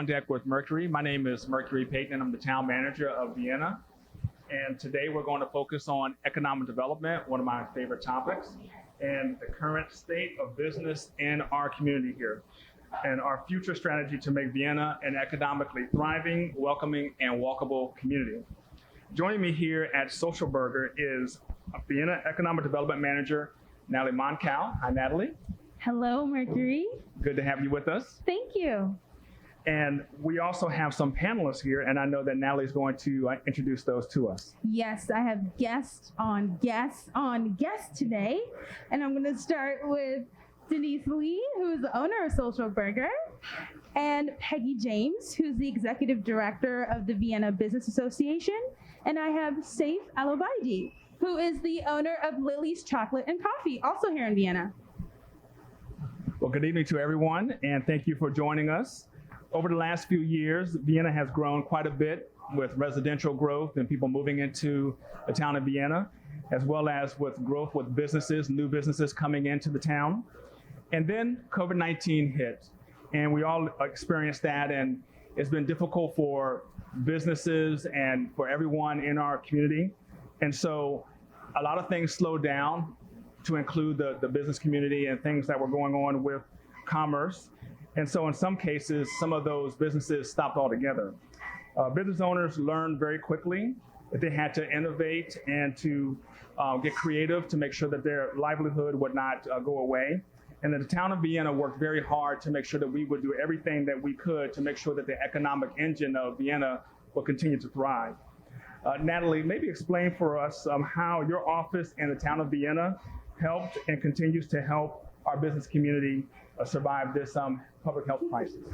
Deck with Mercury. My name is Mercury Payton, and I'm the town manager of Vienna. And today we're going to focus on economic development, one of my favorite topics, and the current state of business in our community here, and our future strategy to make Vienna an economically thriving, welcoming, and walkable community. Joining me here at Social Burger is Vienna Economic Development Manager, Natalie Moncal. Hi, Natalie. Hello, Mercury. Good to have you with us. Thank you. And we also have some panelists here, and I know that Natalie's going to introduce those to us. Yes, I have guests on guests on guests today. And I'm going to start with Denise Lee, who is the owner of Social Burger, and Peggy James, who's the executive director of the Vienna Business Association. And I have Saif Alobaidi, who is the owner of Lily's Chocolate and Coffee, also here in Vienna. Well, good evening to everyone, and thank you for joining us. Over the last few years, Vienna has grown quite a bit with residential growth and people moving into the town of Vienna, as well as with growth with businesses, new businesses coming into the town. And then COVID-19 hit, and we all experienced that, and it's been difficult for businesses and for everyone in our community. And so a lot of things slowed down, to include the business community and things that were going on with commerce. And so in some cases, some of those businesses stopped altogether. Business owners learned very quickly that they had to innovate and to get creative to make sure that their livelihood would not go away. And the town of Vienna worked very hard to make sure that we would do everything that we could to make sure that the economic engine of Vienna will continue to thrive. Natalie, maybe explain for us how your office in the town of Vienna helped and continues to help our business community survive this public health crisis.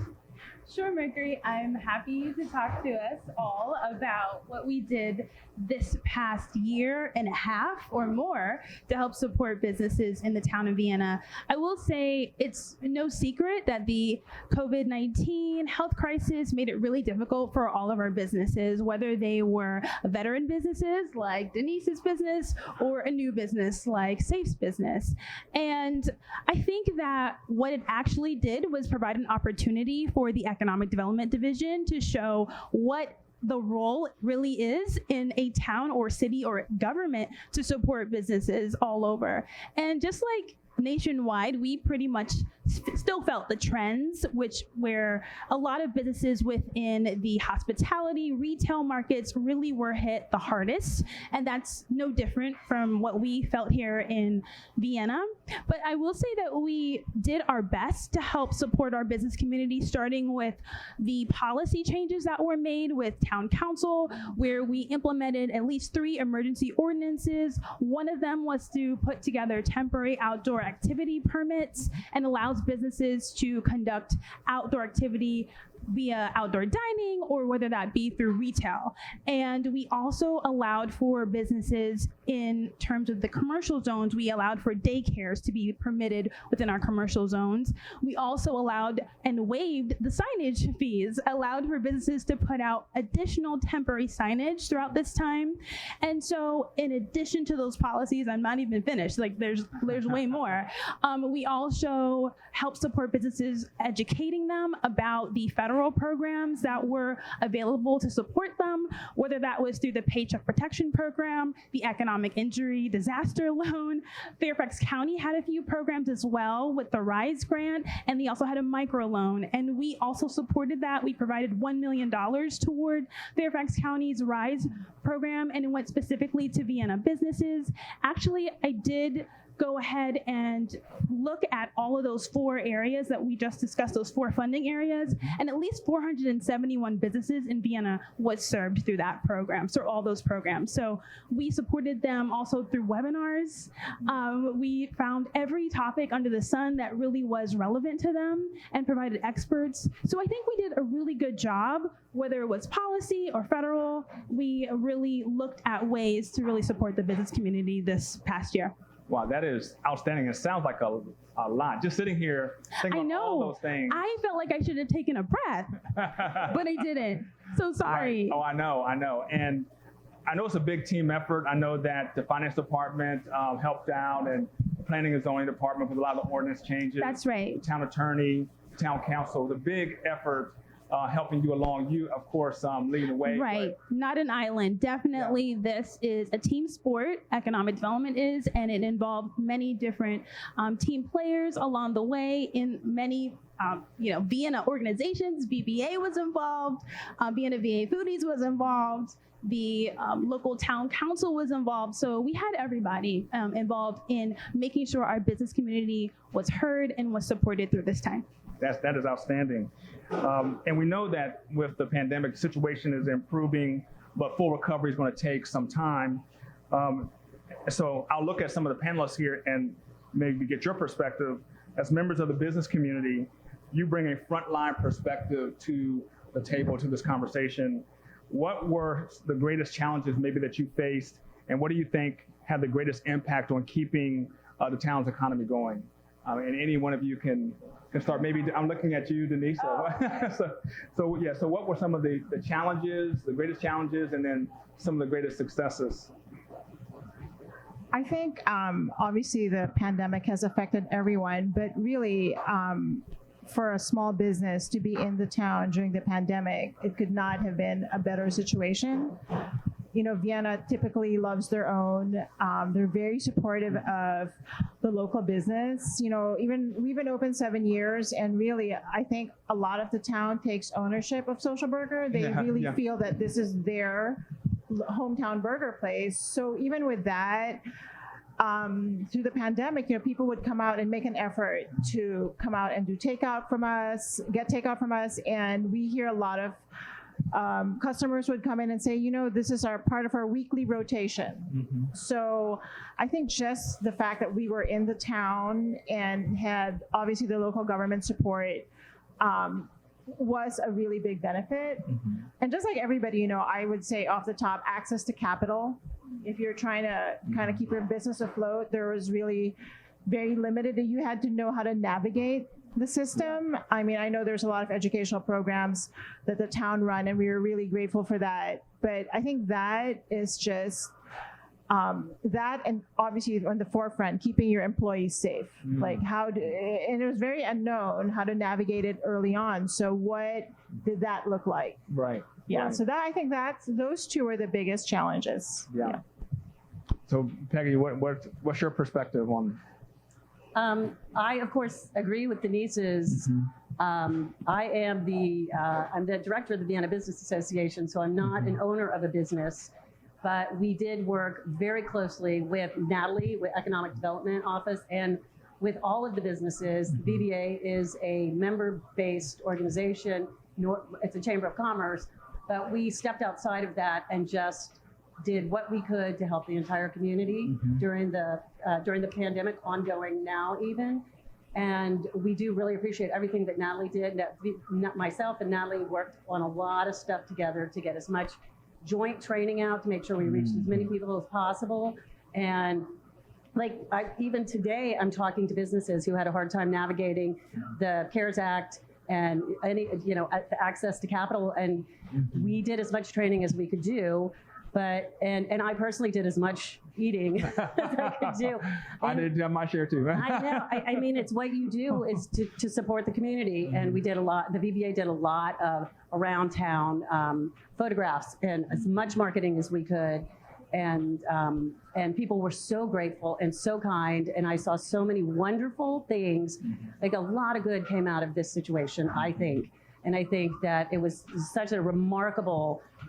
Sure, Mercury. I'm happy to talk to us all about what we did this past year and a half or more to help support businesses in the town of Vienna. I will say it's no secret that the COVID-19 health crisis made it really difficult for all of our businesses, whether they were veteran businesses like Denise's business or a new business like Safe's business. And I think that what it actually did was provide an opportunity for the Economic Development Division to show what the role really is in a town or city or government to support businesses all over. And just like nationwide, we pretty much still felt the trends, where a lot of businesses within the hospitality, retail markets really were hit the hardest. And that's no different from what we felt here in Vienna. But I will say that we did our best to help support our business community, starting with the policy changes that were made with town council, where we implemented at least 3 emergency ordinances. One of them was to put together temporary outdoor activity permits and allows businesses to conduct outdoor activity via outdoor dining or whether that be through retail. And we also allowed for businesses in terms of the commercial zones, we allowed for daycares to be permitted within our commercial zones. We also allowed and waived the signage fees, allowed for businesses to put out additional temporary signage throughout this time. And so in addition to those policies, I'm not even finished, like there's way more. We also help support businesses, educating them about the federal programs that were available to support them, whether that was through the Paycheck Protection Program, the Economic Injury Disaster Loan. Fairfax County had a few programs as well with the RISE grant, and they also had a microloan. And we also supported that. We provided $1 million toward Fairfax County's RISE program, and it went specifically to Vienna businesses. Actually, I did go ahead and look at all of those 4 areas that we just discussed, those 4 funding areas, and at least 471 businesses in Vienna was served through that program, so all those programs. So we supported them also through webinars. We found every topic under the sun that really was relevant to them and provided experts. So I think we did a really good job, whether it was policy or federal. We really looked at ways to really support the business community this past year. Wow, that is outstanding. It sounds like a lot. Just sitting here thinking about all those things. I felt like I should have taken a breath, but I didn't. So sorry. Right. Oh, I know. And I know it's a big team effort. I know that the finance department helped out, and the planning and zoning department with a lot of the ordinance changes. That's right. The town attorney, town council. It was a big effort helping you along. You, of course, leading the way. Right. Not an island. Definitely, this is a team sport. Economic development is, and it involved many different team players along the way in many Vienna organizations. VBA was involved. Vienna VA Foodies was involved. The local town council was involved. So we had everybody involved in making sure our business community was heard and was supported through this time. That is outstanding. And we know that with the pandemic, the situation is improving, but full recovery is going to take some time. So I'll look at some of the panelists here and maybe get your perspective. As members of the business community, you bring a frontline perspective to the table, to this conversation. What were the greatest challenges maybe that you faced, and what do you think had the greatest impact on keeping the town's economy going? And any one of you can start. Maybe I'm looking at you, Denise. So what were some of the challenges, the greatest challenges, and then some of the greatest successes? I think obviously the pandemic has affected everyone, but really for a small business to be in the town during the pandemic, it could not have been a better situation. Vienna typically loves their own. They're very supportive of the local business. We've been open 7 years, and really, I think a lot of the town takes ownership of Social Burger. They really feel that this is their hometown burger place. So even with that, through the pandemic, people would come out and make an effort to come out and get takeout from us. And we hear a lot of customers would come in and say, this is part of our weekly rotation. Mm-hmm. So I think just the fact that we were in the town and had obviously the local government support was a really big benefit. Mm-hmm. And just like everybody, I would say off the top, access to capital. If you're trying to kind of keep your business afloat, there was really very limited. You had to know how to navigate the system. I mean, I know there's a lot of educational programs that the town run, and we were really grateful for that. But I think that is just that, and obviously on the forefront, keeping your employees safe. Like and it was very unknown how to navigate it early on. So what did that look like? Right. Yeah. Right. So I think those two are the biggest challenges. Yeah. So Peggy, what's your perspective on? I of course agree with Denise's. Mm-hmm. I'm the director of the Vienna Business Association, so I'm not an owner of a business, but we did work very closely with Natalie, with Economic Development Office, and with all of the businesses. The VBA is a member-based organization. It's a chamber of commerce, but we stepped outside of that and just did what we could to help the entire community during the pandemic, ongoing now even. And we do really appreciate everything that Natalie did. Myself and Natalie worked on a lot of stuff together to get as much joint training out to make sure we reached as many people as possible. And even today, I'm talking to businesses who had a hard time navigating the CARES Act and access to capital. And we did as much training as we could do. But and I personally did as much eating as I could do. I did my share too. I know. I mean, it's what you do is to support the community, and we did a lot. The VBA did a lot of around town photographs and as much marketing as we could, and people were so grateful and so kind, and I saw so many wonderful things. Like a lot of good came out of this situation, I think. And I think that it was such a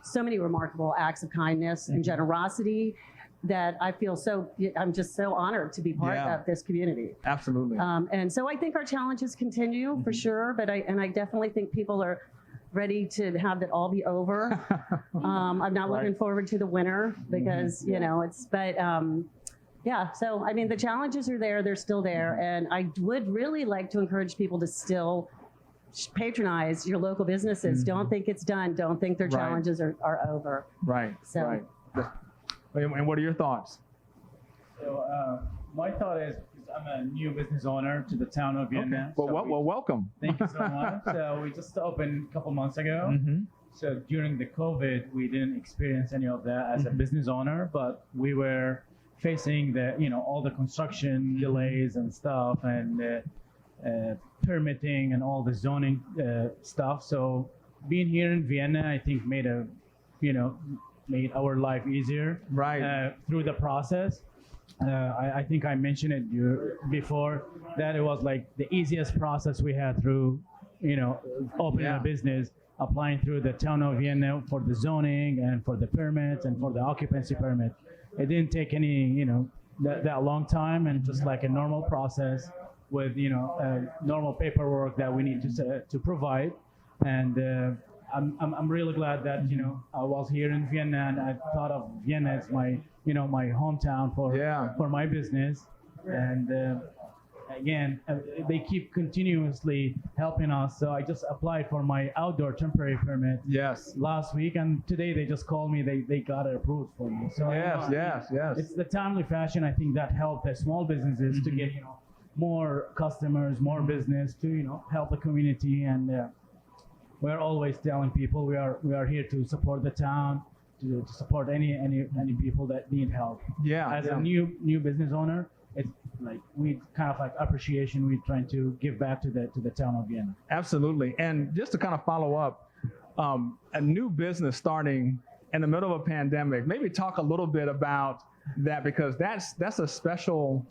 so many remarkable acts of kindness and generosity that I'm just so honored to be part of this community. Absolutely. And so I think our challenges continue for sure, but I definitely think people are ready to have it all be over. I'm not looking forward to the winter because, so I mean, the challenges are there, they're still there. And I would really like to encourage people to still patronize your local businesses. Don't think it's done. Don't think their challenges are over. Right. So. Right. And what are your thoughts? So my thought is, I'm a new business owner to the town of Vienna. Okay. Well, welcome. Thank you so much. So we just opened a couple months ago. So during the COVID, we didn't experience any of that as a business owner, but we were facing all the construction delays and stuff, and permitting and all the zoning stuff. So being here in Vienna, I think made our life easier. Right. Through the process. I think I mentioned it before that it was like the easiest process we had through, opening Yeah. a business, applying through the town of Vienna for the zoning and for the permits and for the occupancy permit. It didn't take any, that long time, and just like a normal process with, normal paperwork that we need to provide. And I'm really glad that I was here in Vienna, and I thought of Vienna as my my hometown for my business. And again, they keep continuously helping us. So I just applied for my outdoor temporary permit Yes. last week, and today they just called me. They got it approved for me. So Yes, yes, yes. it's the timely fashion. I think that helped the small businesses to get more customers, more business to help the community. And we're always telling people we are here to support the town, to support any people that need help. Yeah. As yeah. a new business owner, it's like we kind of like appreciation. We're trying to give back to the town of Vienna. Absolutely. And just to kind of follow up, a new business starting in the middle of a pandemic, maybe talk a little bit about that, because that's a special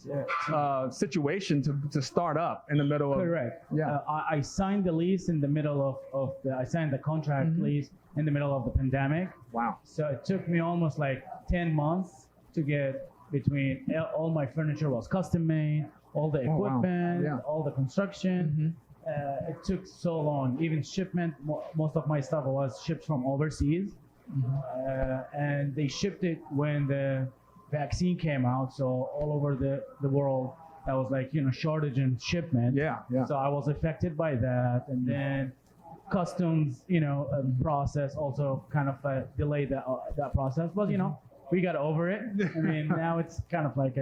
situation to start up in the middle of. Correct. Yeah. I signed the lease in the middle I signed the contract lease in the middle of the pandemic. Wow. So it took me almost like 10 months to get between all my furniture was custom made, all the wow. equipment, Yeah. all the construction. It took so long. Even shipment, most of my stuff was shipped from overseas. And they shipped it when the vaccine came out. So all over the world, that was like, shortage in shipment. Yeah, yeah. So I was affected by that. And then customs, process also kind of delayed that process. But, we got over it. I mean, now it's kind of like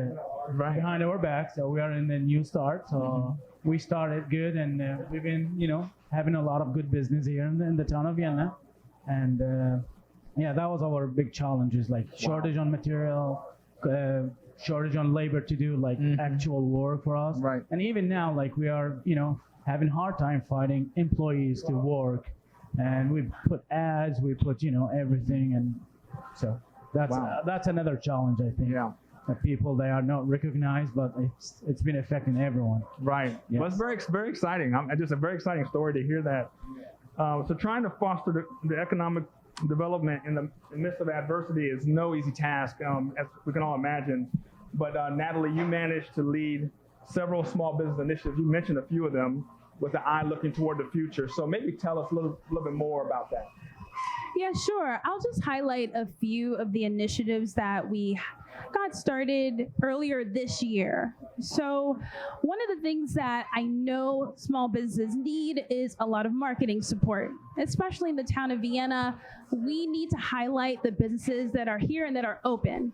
Right. behind our back. So we are in the new start. So we started good, and we've been, having a lot of good business here in the town of Vienna. And that was our big challenge, is like shortage on material, shortage on labor to do like actual work for us. Right. And even now, like we are, having hard time finding employees to work. And we put ads, we put, everything. And so that's another challenge, I think. Yeah. That people, they are not recognized, but it's been affecting everyone. Right. Yes. Well, it's very exciting. Just a very exciting story to hear that. So trying to foster the economic development in the midst of adversity is no easy task, as we can all imagine. But Natalie, you managed to lead several small business initiatives. You mentioned a few of them with the eye looking toward the future. So maybe tell us a little bit more about that. Yeah, sure. I'll just highlight a few of the initiatives that we got started earlier this year. So one of the things that I know small businesses need is a lot of marketing support, especially in the town of Vienna. We need to highlight the businesses that are here and that are open.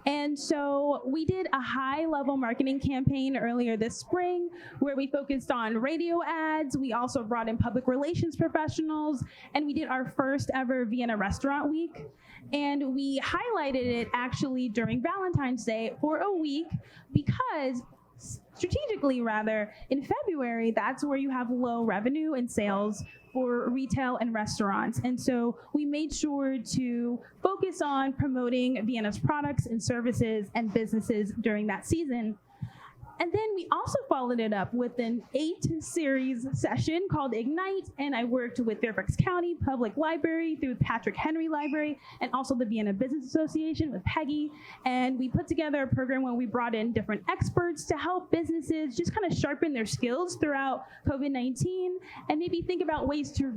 And so we did a high-level marketing campaign earlier this spring where we focused on radio ads. We also brought in public relations professionals, and we did our first ever Vienna Restaurant Week. And we highlighted it actually during Valentine's Day for a week because strategically rather, in February, that's where you have low revenue and sales for retail and restaurants. And so we made sure to focus on promoting Vienna's products and services and businesses during that season. And then we also followed it up with an 8-series session called Ignite, and I worked with Fairfax County Public Library through Patrick Henry Library and also the Vienna Business Association with Peggy. And we put together a program where we brought in different experts to help businesses just kind of sharpen their skills throughout COVID-19 and maybe think about ways to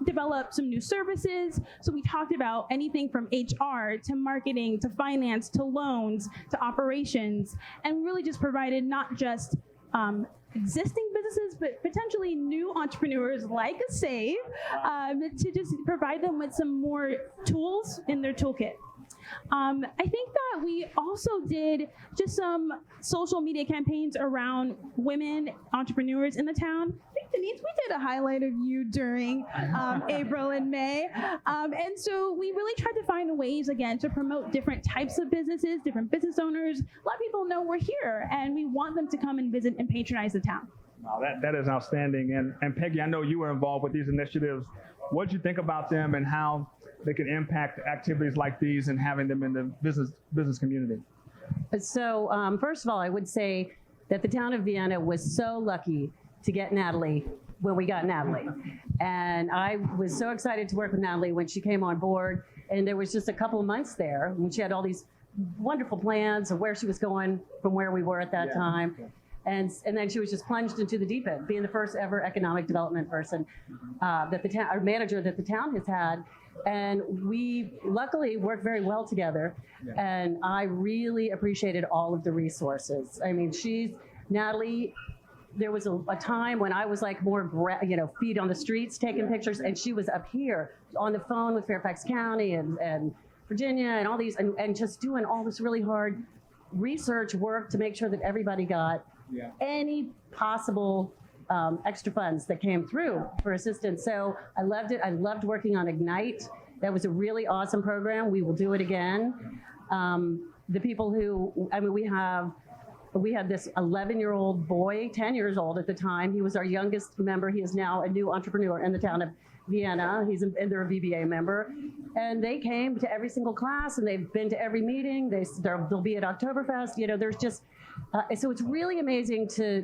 develop some new services. So we talked about anything from HR to marketing to finance to loans to operations, and really just provided not just existing businesses, but potentially new entrepreneurs like a Save to just provide them with some more tools in their toolkit. I think that we also did just some social media campaigns around women entrepreneurs in the town. I think, Denise, we did a highlight of you during April and May. And so we really tried to find ways, again, to promote different types of businesses, different business owners. Let people know we're here and we want them to come and visit and patronize the town. Wow, that is outstanding. And Peggy, I know you were involved with these initiatives What did you think about them and how they can impact activities like these and having them in the business community? So first of all, I would say that the town of Vienna was so lucky to get Natalie when we got Natalie. And I was so excited to work with Natalie when she came on board. And there was just a couple of months there when she had all these wonderful plans of where she was going from where we were at that time. And then she was just plunged into the deep end, being the first ever economic development person that the town, or manager that the town has had. And we luckily worked very well together. And I really appreciated all of the resources. I mean, Natalie, there was a time when I was like more, feet on the streets taking pictures, and she was up here on the phone with Fairfax County and Virginia and all these, and just doing all this really hard research work to make sure that everybody got any possible extra funds that came through for assistance. So I loved it. I loved working on Ignite. That was a really awesome program. We will do it again. The people who, I mean, we had this 11-year-old boy, 10 years old at the time. He was our youngest member. He is now a new entrepreneur in the town of Vienna. They're a VBA member. And they came to every single class, and they've been to every meeting. They'll be at Oktoberfest. There's just, so it's really amazing to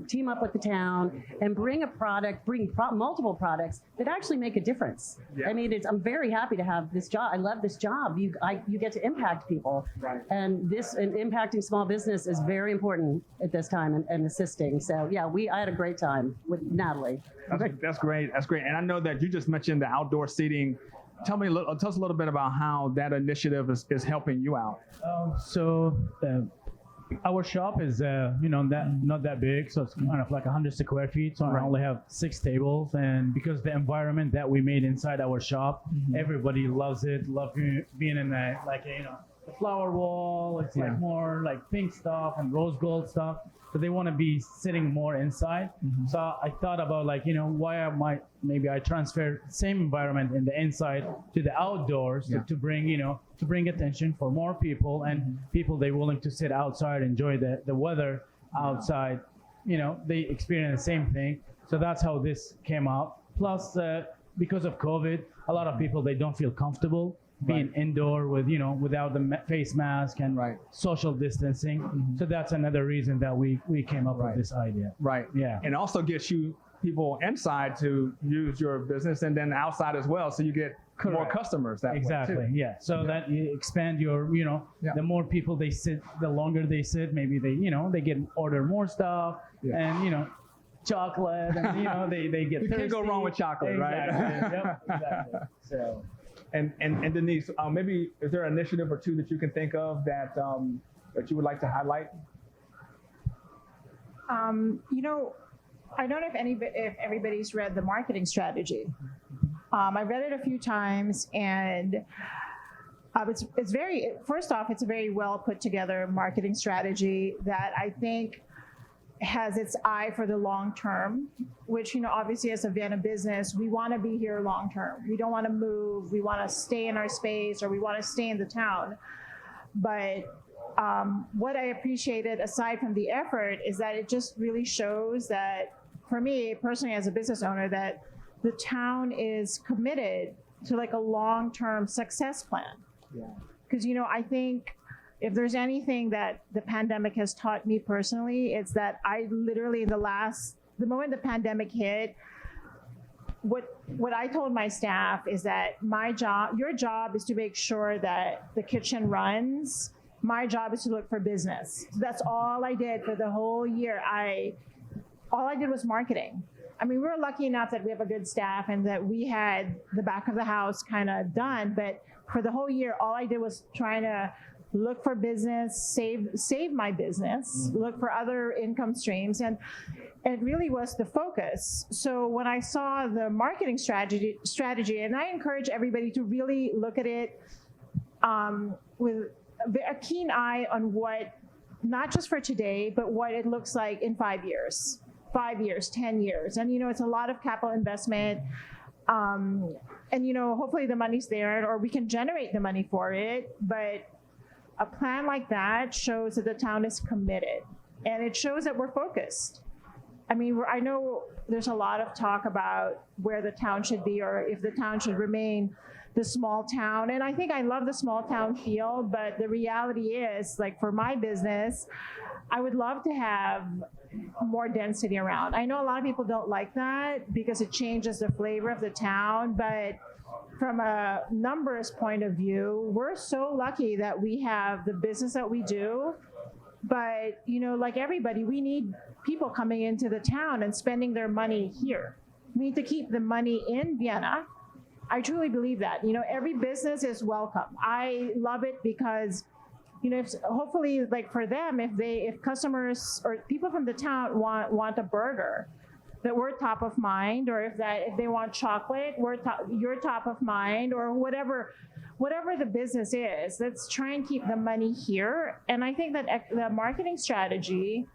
team up with the town and bring a product, multiple products that actually make a difference. I mean, I'm very happy to have this job. I love this job. You get to impact people. And impacting small business is very important at this time and assisting. So yeah, I had a great time with Natalie. That's great. That's great. And I know that you just mentioned the outdoor seating. Tell us a little bit about how that initiative is helping you out. Our shop is, not that big, so it's kind of like 100 square feet. So I only have 6 tables, and because the environment that we made inside our shop, everybody loves it. Love being in the the flower wall. It's like more like pink stuff and rose gold stuff. So they want to be sitting more inside. So I thought about maybe I transfer the same environment in the inside to the outdoors to bring attention for more people, and people they willing to sit outside, enjoy the weather outside. They experience the same thing. So that's how this came up. Plus, because of COVID, a lot of people, they don't feel comfortable being indoor with, without the face mask and social distancing. So that's another reason that we came up with this idea. Yeah. And also gets you people inside to use your business, and then outside as well. So you get more customers that exactly way too. Yeah. So that you expand your, the more people they sit, the longer they sit, maybe they get order more stuff and, chocolate, and, they get You thirsty. can't go wrong with chocolate, right? Yep, exactly. So. And Denise, maybe is there an initiative or two that you can think of that you would like to highlight? I don't know if everybody's read the marketing strategy. I read it a few times, and it's a very well put together marketing strategy that I think has its eye for the long term, which, obviously as a Vienna business, we want to be here long term. We don't want to move. We want to stay in our space, or we want to stay in the town. But what I appreciated, aside from the effort, is that it just really shows that, for me personally as a business owner, that the town is committed to like a long-term success plan. Because, I think if there's anything that the pandemic has taught me personally, it's that I literally, the moment the pandemic hit, what I told my staff is that your job is to make sure that the kitchen runs. My job is to look for business. So that's all I did for the whole year. All I did was marketing. I mean, we were lucky enough that we have a good staff and that we had the back of the house kind of done. But for the whole year, all I did was trying to look for business, save my business, look for other income streams, and it really was the focus. So when I saw the marketing strategy, and I encourage everybody to really look at it with a keen eye on what, not just for today, but what it looks like in 5 years, 10 years. And, it's a lot of capital investment. And, hopefully the money's there, or we can generate the money for it. But a plan like that shows that the town is committed, and it shows that we're focused. I mean, I know there's a lot of talk about where the town should be or if the town should remain the small town. And I think I love the small town feel, but the reality is, like for my business, I would love to have more density around. I know a lot of people don't like that because it changes the flavor of the town, but from a numbers point of view, we're so lucky that we have the business that we do. But, you know, like everybody, we need people coming into the town and spending their money here. We need to keep the money in Vienna. I truly believe that. You know, every business is welcome. I love it because, you know, hopefully, like for them, if customers or people from the town want a burger, that we're top of mind, or if they want chocolate, you're top of mind, or whatever the business is. Let's try and keep the money here. And I think that the marketing strategy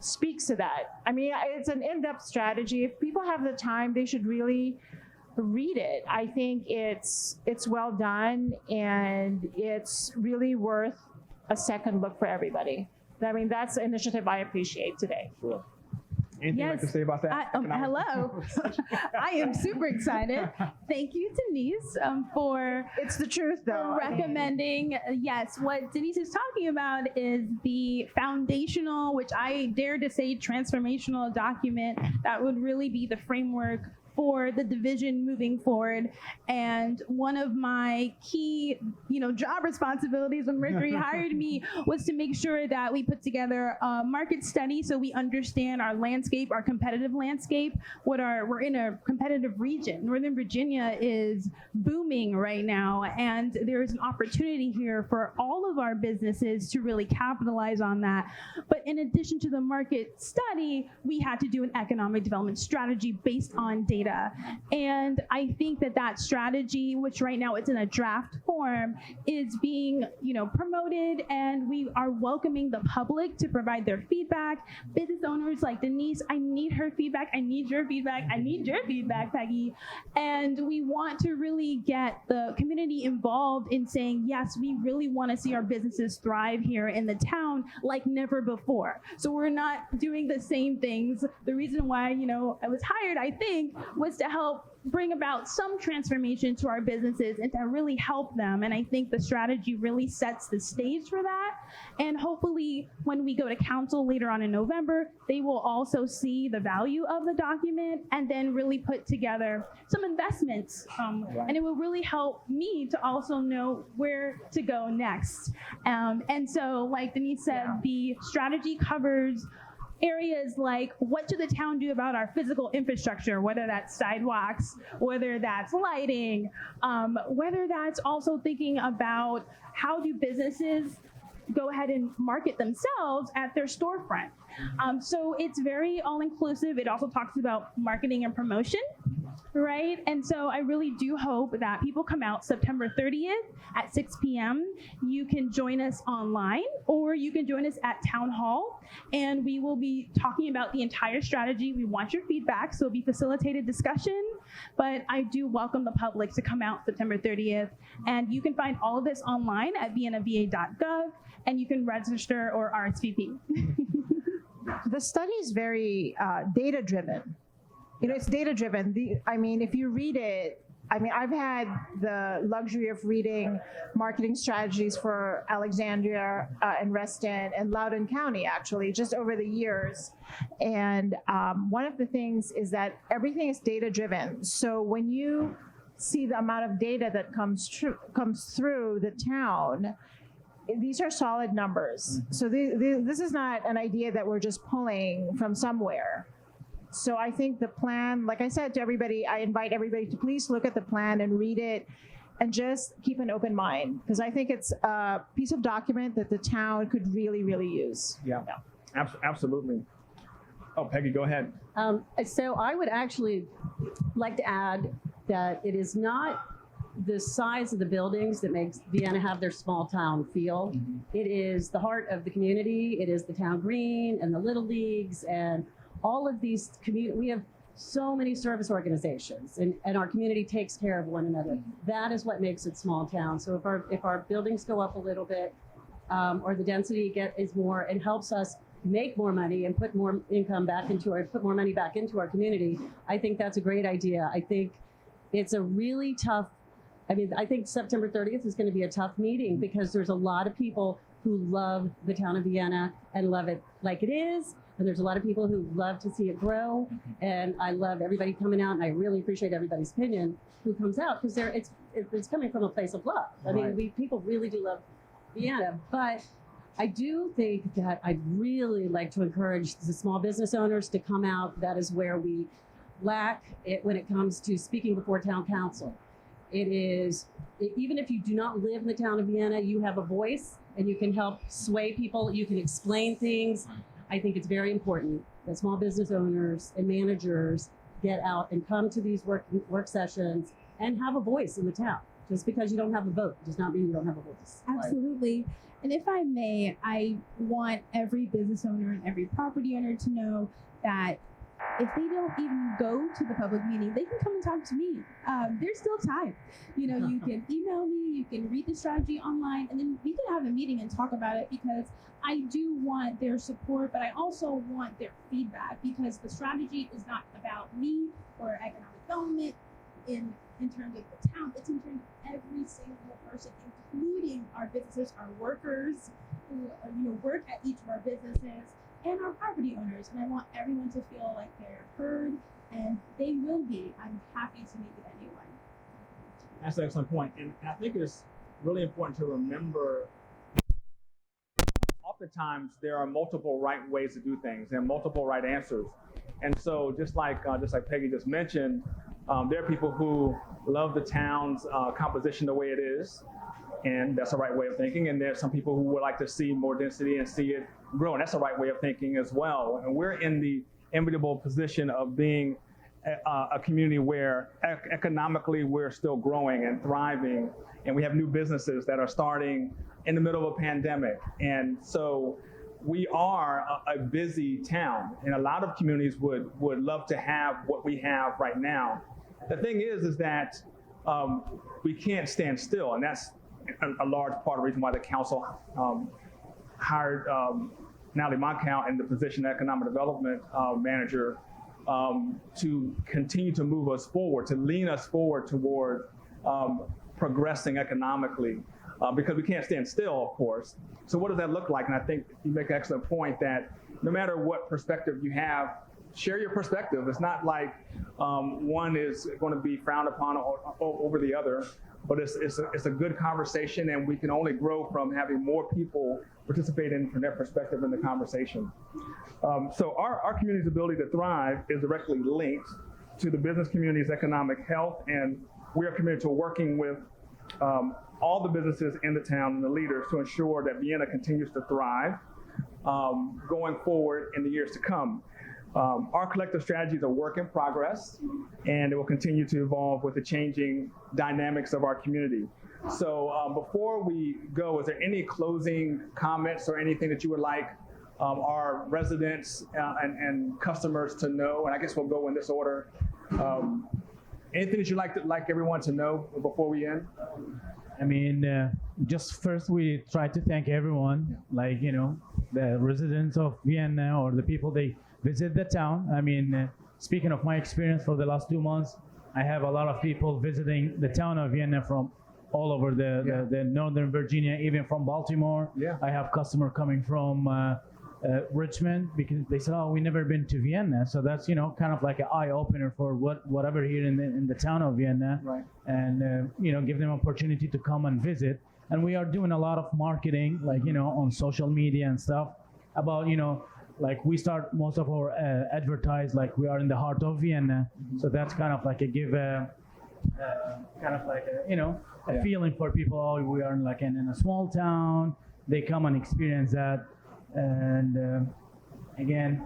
speaks to that. I mean, it's an in-depth strategy. If people have the time, they should really read it. I think it's well done, and it's really worth a second look for everybody. I mean, that's the initiative I appreciate today. Sure. Anything you'd like to say about that? Hello. I am super excited. Thank you, Denise, for It's the truth, though. recommending. Yes, what Denise is talking about is the foundational, which I dare to say transformational document that would really be the framework for the division moving forward. And one of my key, job responsibilities when Mercury hired me was to make sure that we put together a market study so we understand our landscape, our competitive landscape. We're in a competitive region. Northern Virginia is booming right now, and there's an opportunity here for all of our businesses to really capitalize on that. But in addition to the market study, we had to do an economic development strategy based on data. And I think that strategy, which right now it's in a draft form, is being, promoted, and we are welcoming the public to provide their feedback. Business owners like Denise, I need her feedback. I need your feedback. I need your feedback, Peggy. And we want to really get the community involved in saying, yes, we really want to see our businesses thrive here in the town like never before. So we're not doing the same things. The reason why, I was hired, I think, was to help bring about some transformation to our businesses and to really help them. And I think the strategy really sets the stage for that. And hopefully when we go to council later on in November, they will also see the value of the document and then really put together some investments. And it will really help me to also know where to go next. And so, like Denise said, the strategy covers areas like, what should the town do about our physical infrastructure, whether that's sidewalks, whether that's lighting, whether that's also thinking about how do businesses go ahead and market themselves at their storefront. So it's very all-inclusive. It also talks about marketing and promotion, right? And so I really do hope that people come out September 30th at 6 p.m. You can join us online, or you can join us at Town Hall, and we will be talking about the entire strategy. We want your feedback, so it'll be facilitated discussion, but I do welcome the public to come out September 30th, and you can find all of this online at viennava.gov, and you can register or RSVP. The study is very data-driven. It's data-driven. If you read it, I've had the luxury of reading marketing strategies for Alexandria and Reston and Loudoun County, actually, just over the years. And one of the things is that everything is data-driven. So when you see the amount of data that comes through the town, these are solid numbers. So this is not an idea that we're just pulling from somewhere. So I think the plan, like I said to everybody, I invite everybody to please look at the plan and read it and just keep an open mind, because I think it's a piece of document that the town could really, really use. Yeah. Absolutely. Oh, Peggy, go ahead. So I would actually like to add that it is not the size of the buildings that makes Vienna have their small town feel. It is the heart of the community. It is the town green and the little leagues and all of these we have so many service organizations, and our community takes care of one another. That is what makes it small town. So if our buildings go up a little bit, or the density is more, it helps us make more money and put more income back into our, put more money back into our community, I think that's a great idea. I think it's a really tough, I mean, I think September 30th is going to be a tough meeting because there's a lot of people who love the town of Vienna and love it like it is. And there's a lot of people who love to see it grow. And I love everybody coming out, and I really appreciate everybody's opinion who comes out, because it's coming from a place of love. I mean, people really do love Vienna, but I do think that I'd really like to encourage the small business owners to come out. That is where we lack it when it comes to speaking before town council. It is, even if you do not live in the town of Vienna, you have a voice and you can help sway people. You can explain things. I think it's very important that small business owners and managers get out and come to these work sessions and have a voice in the town. Just because you don't have a vote does not mean you don't have a voice. Absolutely. And if I may, I want every business owner and every property owner to know that if they don't even go to the public meeting, they can come and talk to me. There's still time. You know, you can email me, you can read the strategy online, and then we can have a meeting and talk about it, because I do want their support, but I also want their feedback, because the strategy is not about me or economic development in terms of the town. It's in terms of every single person, including our businesses, our workers who work at each of our businesses, and our property owners. And I want everyone to feel like they're heard, and they will be. I'm happy to meet with anyone. That's an excellent point. And I think it's really important to remember, oftentimes there are multiple right ways to do things and multiple right answers. And so just like Peggy just mentioned, there are people who love the town's composition the way it is, and that's the right way of thinking. And there's some people who would like to see more density and see it grow, and that's the right way of thinking as well. And we're in the enviable position of being a community where economically we're still growing and thriving, and we have new businesses that are starting in the middle of a pandemic. And so we are a busy town, and a lot of communities would love to have what we have right now. The thing is that we can't stand still, and that's a large part of the reason why the council hired Natalie Montcalm in the position of economic development manager to continue to move us forward, to lean us forward toward progressing economically, because we can't stand still, of course. So what does that look like? And I think you make an excellent point that no matter what perspective you have, share your perspective. It's not like one is going to be frowned upon over the other, but it's a good conversation, and we can only grow from having more people participate in from their perspective in the conversation. So our community's ability to thrive is directly linked to the business community's economic health, and we are committed to working with all the businesses in the town and the leaders to ensure that Vienna continues to thrive going forward in the years to come. Our collective strategy is a work in progress, and it will continue to evolve with the changing dynamics of our community. So before we go, is there any closing comments or anything that you would like our residents and customers to know? And I guess we'll go in this order. Anything that you'd like everyone to know before we end? I mean, just first we try to thank everyone, like, the residents of Vienna or the people they visit the town. I mean, speaking of my experience for the last 2 months, I have a lot of people visiting the town of Vienna from all over the Northern Virginia, even from Baltimore. Yeah. I have customer coming from Richmond, because they said, we never been to Vienna. So that's, kind of like an eye opener for whatever here in the town of Vienna. Right. And, give them opportunity to come and visit. And we are doing a lot of marketing, like, on social media and stuff about, like we start most of our advertise like we are in the heart of Vienna. Mm-hmm. So that's kind of like a give kind of like a feeling for people. We are like in a small town. They come and experience that. And again,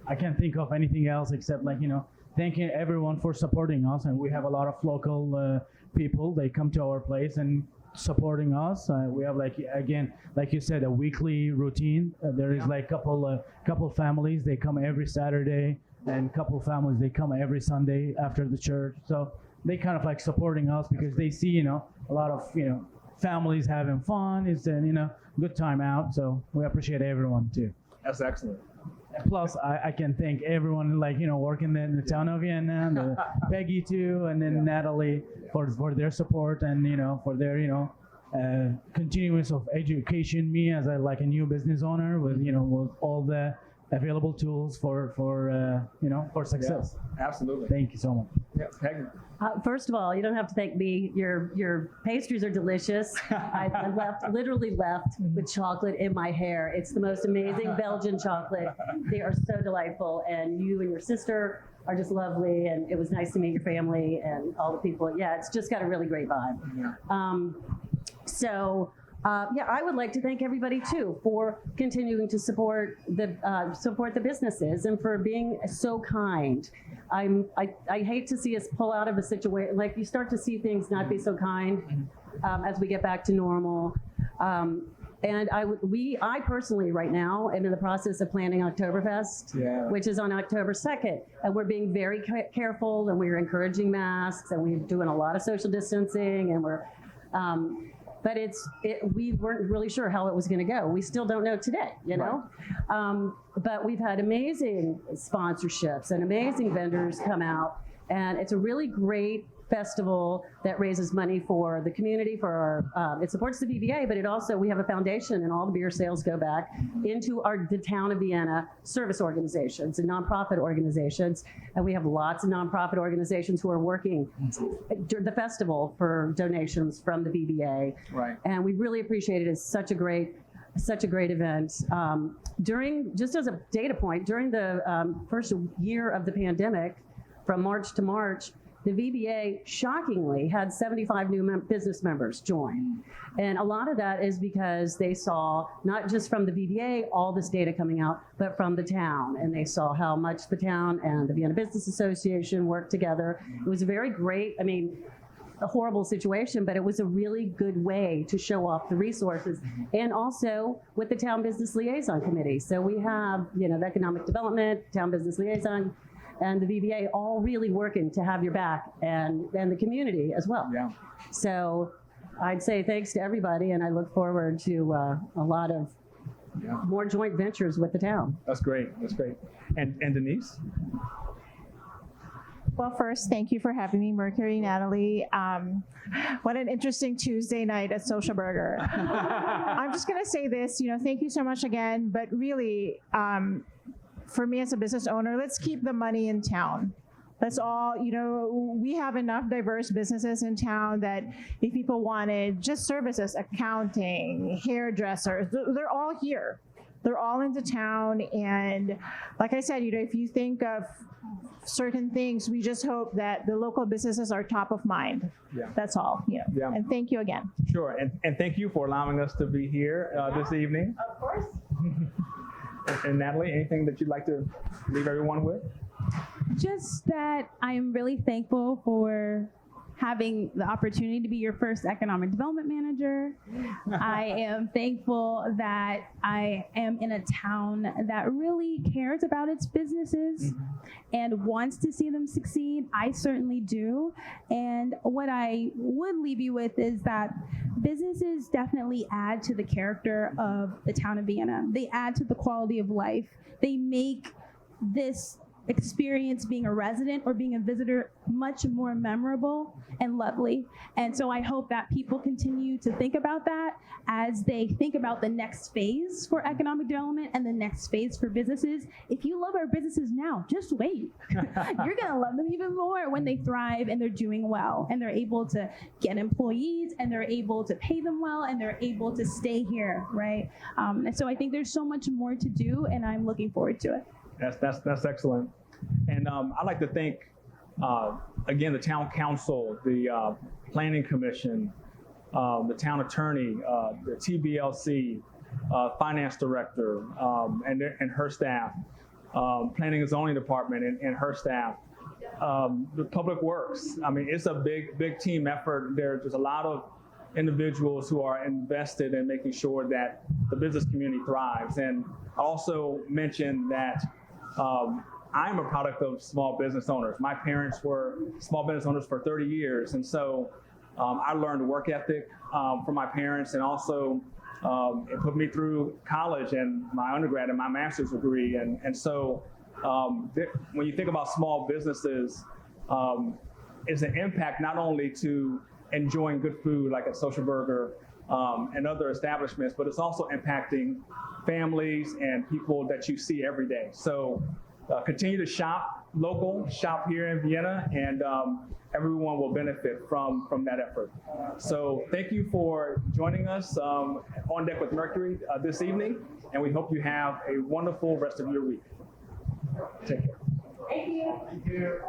I can't think of anything else except like, thanking everyone for supporting us. And we have a lot of local people. They come to our place and supporting us. We have like, again, like you said, a weekly routine. There is like couple families, they come every Saturday, and couple families, they come every Sunday after the church. So they kind of like supporting us because they see, a lot of, families having fun. It's a good time out. So we appreciate everyone too. That's excellent. And plus, I can thank everyone working in the town of Vienna, and Peggy too, and then Natalie for their support and for their continuance of education me as a new business owner with with all the available tools for success. Yeah, absolutely. Thank you so much. Yeah, Peggy. First of all, you don't have to thank me. Your pastries are delicious. I literally left with chocolate in my hair. It's the most amazing Belgian chocolate. They are so delightful, and you and your sister are just lovely. And it was nice to meet your family and all the people. Yeah, it's just got a really great vibe. Yeah. I would like to thank everybody too for continuing to support the businesses and for being so kind. I hate to see us pull out of a situation, like you start to see things not be so kind as we get back to normal. And I personally right now am in the process of planning Oktoberfest, which is on October 2nd. And we're being very careful, and we're encouraging masks, and we're doing a lot of social distancing, and but we weren't really sure how it was going to go. We still don't know today, Right. But we've had amazing sponsorships and amazing vendors come out, and it's a really great festival that raises money for the community. It supports the VBA, but we have a foundation, and all the beer sales go back into the town of Vienna service organizations and nonprofit organizations, and we have lots of nonprofit organizations who are working the festival for donations from the VBA. Right. And we really appreciate it. It's such a great event. Just as a data point, during the first year of the pandemic, from March to March, the VBA shockingly had 75 new business members join. And a lot of that is because they saw, not just from the VBA, all this data coming out, but from the town. And they saw how much the town and the Vienna Business Association worked together. It was a very great, a horrible situation, but it was a really good way to show off the resources. And also with the Town Business Liaison Committee. So we have, the Economic Development, Town Business Liaison, and the VBA all really working to have your back, and the community as well. Yeah. So I'd say thanks to everybody, and I look forward to a lot of more joint ventures with the town. That's great. That's great. And Denise? Well, first, thank you for having me, Mercury, Natalie. What an interesting Tuesday night at Social Burger. I'm just going to say this, thank you so much again, but really, for me as a business owner, let's keep the money in town. That's all, we have enough diverse businesses in town that if people wanted just services, accounting, hairdressers, they're all here. They're all into town. And like I said, if you think of certain things, we just hope that the local businesses are top of mind. Yeah. That's all. Yeah. And thank you again. Sure. And thank you for allowing us to be here this evening. Of course. And Natalie, anything that you'd like to leave everyone with? Just that I am really thankful for having the opportunity to be your first economic development manager. I am thankful that I am in a town that really cares about its businesses and wants to see them succeed. I certainly do. And what I would leave you with is that businesses definitely add to the character of the town of Vienna. They add to the quality of life. They make this experience being a resident or being a visitor much more memorable and lovely. And so I hope that people continue to think about that as they think about the next phase for economic development and the next phase for businesses. If you love our businesses now, just wait. You're gonna love them even more when they thrive and they're doing well and they're able to get employees and they're able to pay them well and they're able to stay here, right? And so I think there's so much more to do, and I'm looking forward to it. That's excellent. And I'd like to thank, again, the town council, the planning commission, the town attorney, the TBLC, finance director, and her staff, planning and zoning department and her staff, the public works. It's a big team effort. There's a lot of individuals who are invested in making sure that the business community thrives. And I also mentioned that I'm a product of small business owners. My parents were small business owners for 30 years. And so I learned work ethic from my parents, and also it put me through college and my undergrad and my master's degree. And so when you think about small businesses, it's an impact not only to enjoying good food like at Social Burger and other establishments, but it's also impacting families and people that you see every day. So continue to shop local, shop here in Vienna, and everyone will benefit from that effort. So thank you for joining us on Deck with Mercury this evening, and we hope you have a wonderful rest of your week. Take care. Thank you. Thank you.